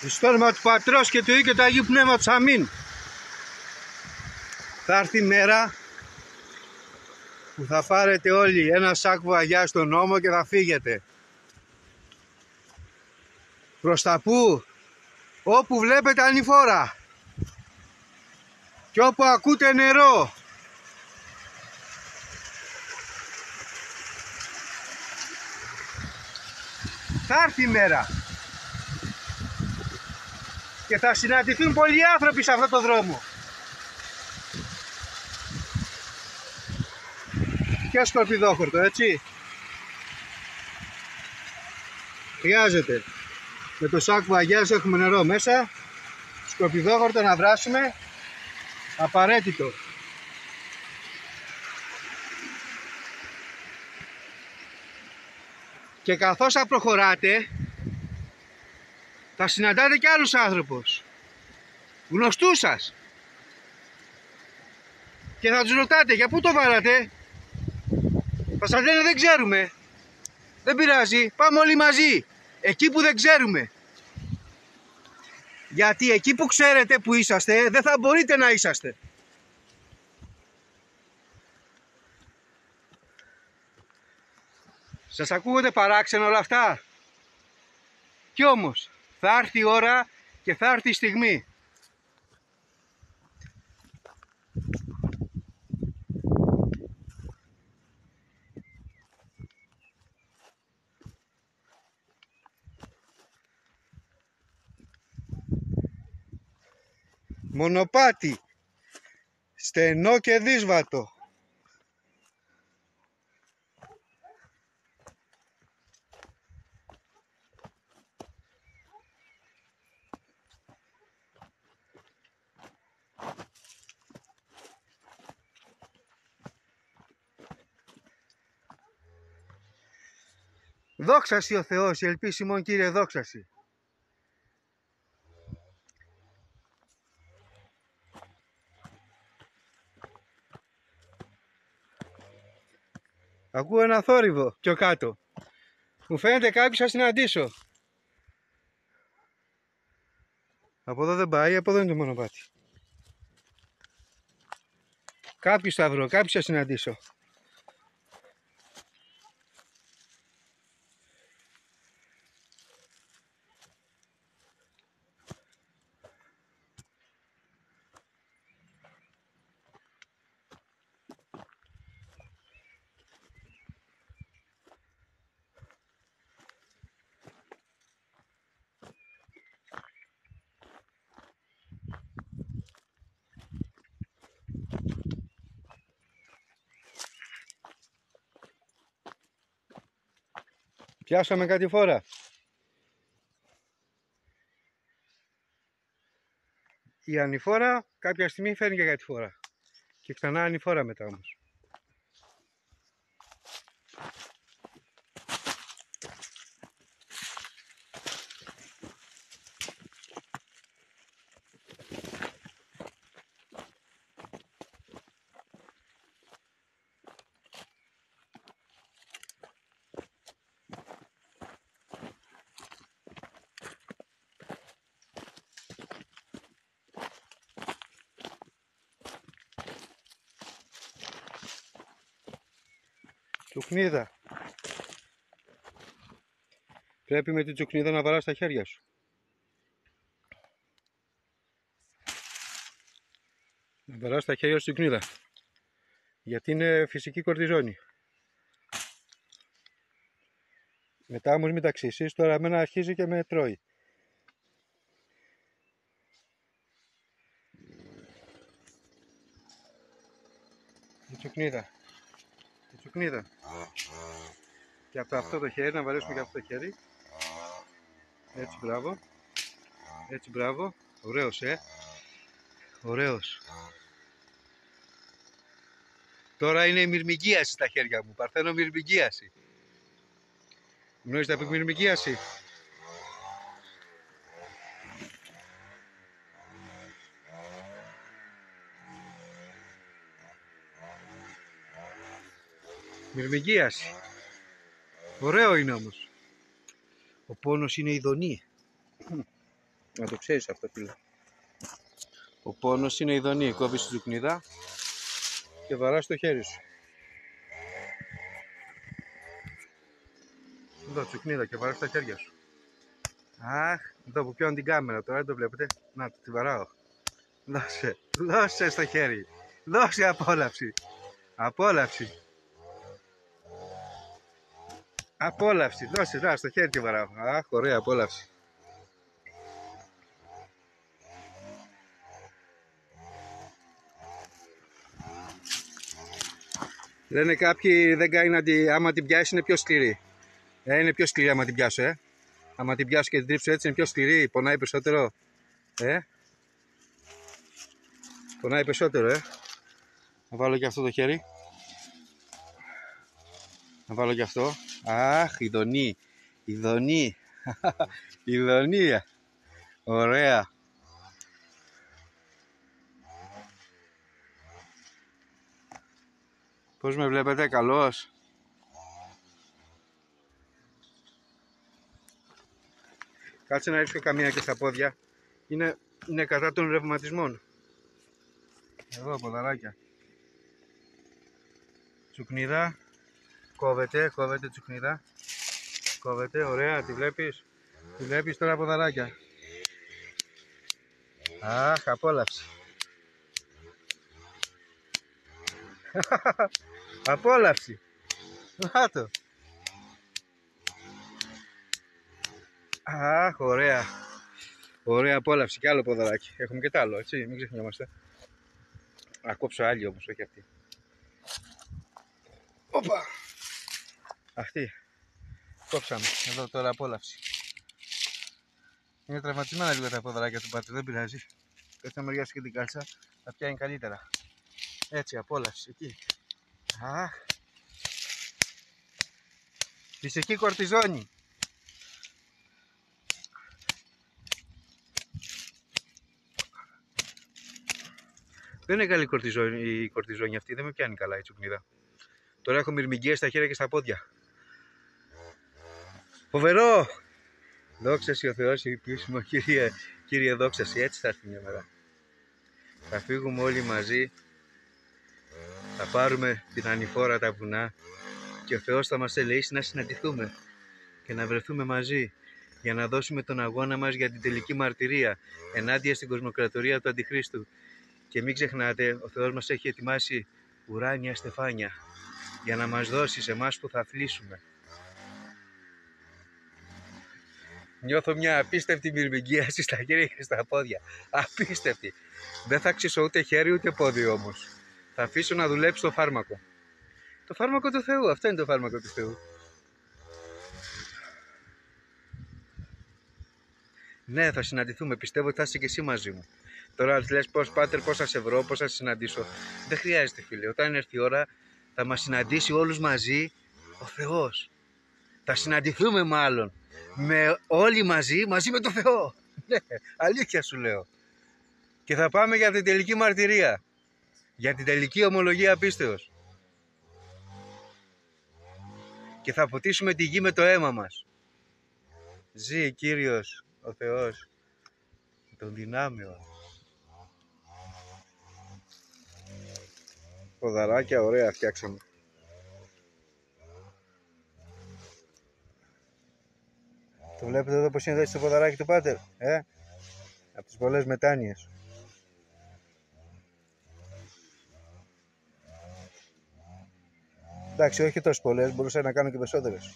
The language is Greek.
Στο όνομα του Πατρός και του Υιού και του Αγίου Πνεύματος. Αμήν. Θα έρθει η μέρα που θα πάρετε όλοι ένα σάκο βαγιά στον νόμο και θα φύγετε. Προς τα πού? Όπου βλέπετε ανηφόρα και όπου ακούτε νερό. Θα έρθει η μέρα και θα συναντηθούν πολλοί άνθρωποι σε αυτόν τον δρόμο. Και σκορπιδόχορτο, έτσι. Χρειάζεται. Με το σάκο βαγιάς έχουμε νερό μέσα. Σκορπιδόχορτο να βράσουμε. Απαραίτητο. Και καθώς θα προχωράτε, θα συναντάτε και άλλους άνθρωπους, γνωστούς σας, και θα τους ρωτάτε για πού το βάλατε. Θα σας λένε δεν ξέρουμε. Δεν πειράζει, πάμε όλοι μαζί εκεί που δεν ξέρουμε. Γιατί εκεί που ξέρετε που είσαστε δεν θα μπορείτε να είσαστε. Σας ακούγονται παράξενα όλα αυτά? Κι όμως θα έρθει η ώρα και θα έρθει η στιγμή. Μονοπάτι, στενό και δύσβατο. Δόξασι ο Θεός, η ελπίση μόνο Κύριε, δόξασι. Ακούω ένα θόρυβο πιο κάτω. Μου φαίνεται κάποιος θα συναντήσω. Από εδώ δεν πάει, από εδώ είναι το μονοπάτι. Κάποιους θα βρω, κάποιους θα συναντήσω. Πιάσαμε κάτι φορά. Η ανηφόρα κάποια στιγμή φέρνει και κάτι φορά. Και ξανά ανηφόρα μετά όμως. Τσουκνίδα. Πρέπει με την τσουκνίδα να βαράς τα χέρια σου. Να βαράς τα χέρια σου τσουκνίδα. Γιατί είναι φυσική κορτιζόνη. Μετά όμως μην τα ξύσεις, τώρα εμένα αρχίζει και με τρώει. Η τσουκνίδα. Η τσουκνίδα. Και από αυτό το χέρι, να βαρέσουμε και αυτό το χέρι. Έτσι, μπράβο. Έτσι, μπράβο. Ωραίος, ωραίος. Τώρα είναι η μυρμηγκίαση στα χέρια μου. Παρθένω μυρμηγκίαση. Γνωρίζετε από μυρμηγκίαση? Μυρμηγκίαση. Ωραίο είναι όμως. Ο πόνος είναι ειδονή. Να το ξέρεις αυτό, φίλε. Ο πόνος είναι ειδονή. Κόβεις τη τσουκνίδα και βαράς το χέρι σου. Εδώ τσουκνίδα και βαράς τα χέρια σου. Αχ, εδώ που πιώνω την κάμερα τώρα, δεν το βλέπετε. Να, τη βαράω. Δώσε στο χέρι. Δώσε απόλαυση. Απόλαυση. Απόλαυση. Δώσε, στο χέρι τη βαράω. Αχ, ωραία απόλαυση. Λένε κάποιοι δεν κάνει άμα την πιάσει είναι πιο σκληρή. Είναι πιο σκληρή άμα την πιάσω, Άμα την πιάσω και την τρίψω έτσι είναι πιο σκληρή, πονάει περισσότερο. Πονάει περισσότερο, Να βάλω και αυτό το χέρι. Να βάλω και αυτό. Αχ, ειδονή. Ειδονή. Ειδονία. Ωραία. Πώς με βλέπετε, καλώς? Κάτσε να ρίξω καμία και στα πόδια. Είναι κατά των ρευματισμών. Εδώ ποδαράκια. Τσουκνίδα. Κόβεται τσουκνίδα. Κόβεται, ωραία, τη βλέπεις? Τη βλέπεις τώρα ποδαράκια. Αχ, απόλαυση. Απόλαυση. Νάτο. Αχ, ωραία. Ωραία απόλαυση. Και άλλο ποδαράκι. Έχουμε και τ' άλλο, έτσι, μην ξεχνιόμαστε. Να κόψω άλλη όμως, όχι αυτή. Όπα. Αυτή. Κόψαμε. Εδώ τώρα απόλαυση. Είναι τραυματισμένα λίγο τα ποδαράκια του Πάτερ, δεν πειράζει. Έτσι να μεριάσει και την κάλτσα, θα πιάνει καλύτερα. Έτσι, απόλαυση. Εκεί. Αχ. Φυσική κορτιζόνη. Δεν είναι καλή η κορτιζόνη αυτή, δεν με πιάνει καλά η τσουκνίδα. Τώρα έχω μυρμηγκίες στα χέρια και στα πόδια. Φοβερό! Δόξα σοι ο Θεός, επίσημο Κύριε δόξα σοι, έτσι θα έρθει μια μέρα. Θα φύγουμε όλοι μαζί, θα πάρουμε την ανηφόρα τα βουνά και ο Θεός θα μας ελεήσει να συναντηθούμε και να βρεθούμε μαζί για να δώσουμε τον αγώνα μας για την τελική μαρτυρία ενάντια στην κοσμοκρατορία του Αντιχρίστου. Και μην ξεχνάτε, ο Θεός μας έχει ετοιμάσει ουράνια στεφάνια για να μας δώσει σε εμάς που θα θλίσουμε. Νιώθω μια απίστευτη μυρμηγκίαση στα χέρια και στα πόδια. Απίστευτη. Δεν θα αξίσω ούτε χέρι ούτε πόδι όμως. Θα αφήσω να δουλέψει το φάρμακο. Το φάρμακο του Θεού. Αυτό είναι το φάρμακο του Θεού. Ναι, θα συναντηθούμε. Πιστεύω ότι θα είσαι και εσύ μαζί μου. Τώρα λες πώς, Πάτερ, πώς θα σε βρω, πώς θα σε συναντήσω. Δεν χρειάζεται, φίλε. Όταν έρθει η ώρα θα μας συναντήσει όλους μαζί ο Θεός. Θα συναντηθούμε μάλλον. Όλοι μαζί με το Θεό. Ναι, αλήθεια σου λέω. Και θα πάμε για την τελική μαρτυρία. Για την τελική ομολογία πίστεως. Και θα ποτίσουμε τη γη με το αίμα μας. Ζει Κύριος ο Θεός των δυνάμεων. Ποδαράκια ωραία φτιάξαμε. Το βλέπετε εδώ πως είναι το ποδαράκι του Πάτερ, από τις πολλές μετάνοιες. Εντάξει, όχι τόσο πολλές, μπορούσα να κάνω και περισσότερες.